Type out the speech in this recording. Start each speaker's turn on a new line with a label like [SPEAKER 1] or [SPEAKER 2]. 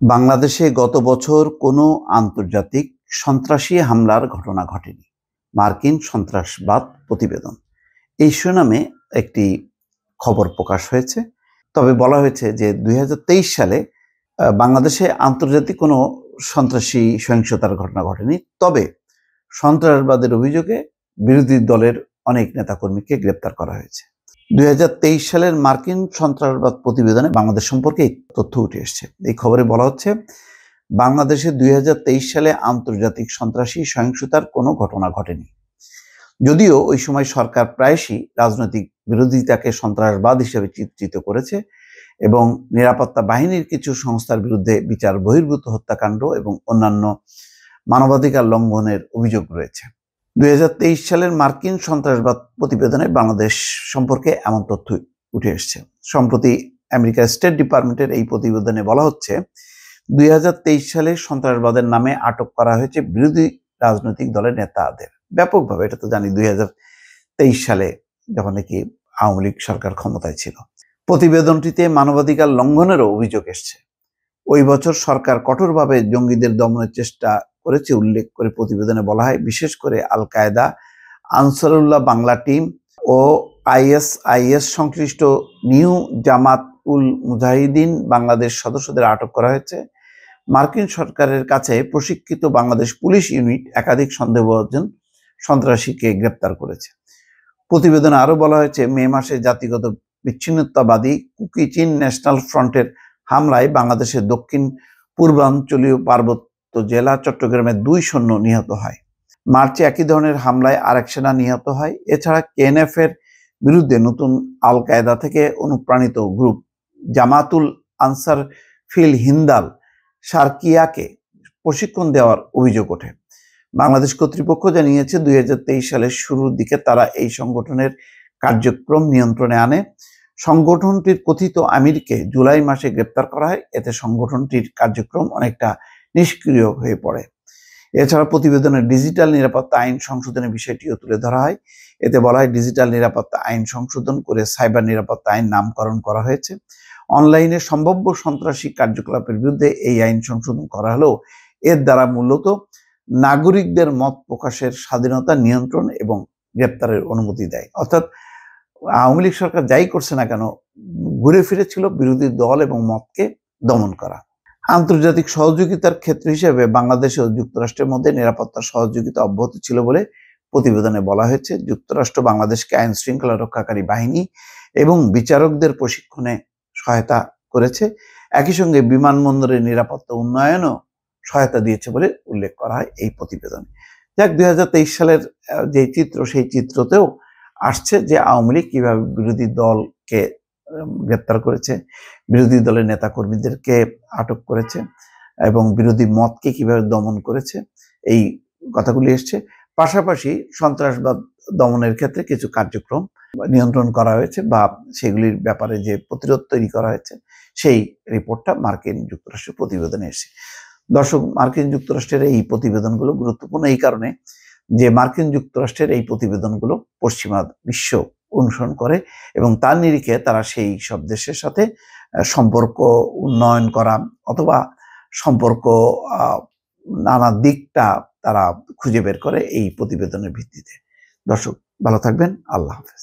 [SPEAKER 1] বাংলাদেশে গত বছর কোনো আন্তর্জাতিক সন্ত্রাসী হামলার ঘটনা ঘটেনি। মার্কিন সন্ত্রাসবাদ প্রতিবেদন এই শিরোনামে একটি খবর প্রকাশ হয়েছে। তবে বলা হয়েছে যে ২০২৩ সালে বাংলাদেশে আন্তর্জাতিক কোনো সন্ত্রাসী সহিংসতার ঘটনা ঘটেনি। তবে সন্ত্রাসবাদের অভিযোগে বিরোধী দলের অনেক নেতাকর্মীকে গ্রেপ্তার করা হয়েছে। ২০২৩ সালের মার্কিন সন্ত্রাসবাদ প্রতিবেদনে বাংলাদেশ সম্পর্কে এই তথ্য উঠে এসেছে। এই খবরে বলা হচ্ছে, বাংলাদেশে ২০২৩ সালে আন্তর্জাতিক সন্ত্রাসী সহিংসতার কোনো ঘটনা ঘটেনি। যদিও ওই সময় সরকার প্রায়শই রাজনৈতিক বিরোধিতাকে সন্ত্রাসবাদ হিসেবে চিত্রিত করেছে এবং নিরাপত্তা বাহিনীর কিছু সংস্থার বিরুদ্ধে বিচার বহির্ভূত হত্যাকাণ্ড এবং অন্যান্য মানবাধিকার লঙ্ঘনের অভিযোগ রয়েছে। ২০২৩ সালের মার্কিন সন্ত্রাসবাদ প্রতিবেদনে বাংলাদেশ সম্পর্কে এমন তথ্য উঠে এসেছে। সম্প্রতি আমেরিকার স্টেট ডিপার্টমেন্টের এই প্রতিবেদনে বলা হচ্ছে, ২০২৩ সালে সন্ত্রাসবাদের নামে আটক করা হয়েছে বিরোধী রাজনৈতিক দলের নেতাদের ব্যাপকভাবে। এটা তো জানি ২০২৩ সালে যখন নাকি আওয়ামী লীগ সরকার ক্ষমতায় ছিল। প্রতিবেদনটিতে মানবাধিকার লঙ্ঘনেরও অভিযোগ এসছে। ওই বছর সরকার কঠোরভাবে জঙ্গিদের দমনের চেষ্টা করেছে উল্লেখ করে প্রতিবেদনে বলা হয়, বিশেষ করে আল কায়দা, আনসারুল্লাহ বাংলা টিম ও আইএসআইএস সংশ্লিষ্ট নিউ জামাত উল মুজাহিদিন বাংলাদেশ সদস্যদের আটক করা হয়েছে। মার্কিন সরকারের কাছে প্রশিক্ষিত বাংলাদেশ পুলিশ ইউনিট একাধিক সন্দেহভাজন সন্ত্রাসীকে গ্রেপ্তার করেছে। প্রতিবেদনে আরো বলা হয়েছে, মে মাসে জাতিগত বিচ্ছিন্নতাবাদী কুকি চীন ন্যাশনাল ফ্রন্টের হামলায় বাংলাদেশের দক্ষিণ পূর্বাঞ্চলীয় পার্বত্য জেলা চট্টগ্রামে 2 সৈন্য নিহত হয়। মার্চে একই ধরনের হামলায় আরেক সেনা নিহত হয়। এছাড়া কেএনএফ এর বিরুদ্ধে নতুন আল কায়দা থেকে অনুপ্রাণিত গ্রুপ জামাতুল আনসার ফিল হিন্দাল সার্কিয়াকে প্রশিক্ষণ দেওয়ার অভিযোগ ওঠে। বাংলাদেশ কর্তৃপক্ষ জানিয়েছে, ২০২৩ সালের শুরুর দিকে তারা এই সংগঠনের কার্যক্রম নিয়ন্ত্রণে আনে। সংগঠনটির কথিত আমিরকে জুলাই মাসে গ্রেপ্তার করা হয়। এতে সংগঠনটির কার্যক্রম অনেকটা নিষ্ক্রিয় হয়ে পড়ে। এছাড়া প্রতিবেদনে ডিজিটাল নিরাপত্তা আইন সংশোধনের বিষয়টিও তুলে ধরা হয়। এতে বলা হয়, ডিজিটাল নিরাপত্তা আইন সংশোধন করে সাইবার নিরাপত্তা আইন নামকরণ করা হয়েছে। অনলাইনে সম্ভাব্য সন্ত্রাসী কার্যকলাপের বিরুদ্ধে এই আইন সংশোধন করা হলেও এর দ্বারা মূলত নাগরিকদের মত প্রকাশের স্বাধীনতা নিয়ন্ত্রণ এবং গ্রেপ্তারের অনুমতি দেয়। অর্থাৎ আওয়ামী লীগ সরকার যাই করছে না কেন, ঘুরে ফিরে ছিল বিরোধী দল এবং মতকে দমন করা। আন্তর্জাতিক সহযোগিতার ক্ষেত্র হিসেবে বাংলাদেশ ও যুক্তরাষ্ট্রের মধ্যে নিরাপত্তা সহযোগিতা অব্যাহত ছিল বলে প্রতিবেদনে বলা হয়েছে। যুক্তরাষ্ট্র বাংলাদেশকে আইন শৃঙ্খলা রক্ষাকারী বাহিনী এবং বিচারকদের প্রশিক্ষণে সহায়তা করেছে। একই সঙ্গে বিমানবন্দরের নিরাপত্তা উন্নয়নও সহায়তা দিয়েছে বলে উল্লেখ করা হয় এই প্রতিবেদনে। যাক, ২০২৩ সালের যে চিত্র, সেই চিত্রতেও আসছে যে আওয়ামী লীগ কিভাবে বিরোধী দলকে গ্রেপ্তার করেছে, বিরোধী দলের নেতা কর্মীদেরকে আটক করেছে এবং বিরোধী মতকে কিভাবে দমন করেছে, এই কথাগুলি এসছে। পাশাপাশি সন্ত্রাসবাদ দমনের ক্ষেত্রে কিছু কার্যক্রম নিয়ন্ত্রণ করা হয়েছে বা সেগুলির ব্যাপারে যে প্রতিরোধ তৈরি করা হয়েছে, সেই রিপোর্টটা মার্কিন যুক্তরাষ্ট্রের প্রতিবেদনে এসেছে। দর্শক, মার্কিন যুক্তরাষ্ট্রের এই প্রতিবেদনগুলো গুরুত্বপূর্ণ এই কারণে যে মার্কিন যুক্তরাষ্ট্রের এই প্রতিবেদনগুলো পশ্চিমা বিশ্ব অনুসরণ করে এবং তার নিরিখে তারা সেই সব দেশের সাথে সম্পর্ক উন্নয়ন করা অথবা সম্পর্ক নানা দিকটা তারা খুঁজে বের করে এই প্রতিবেদনের ভিত্তিতে। দর্শক, ভালো থাকবেন। আল্লাহ হাফেজ।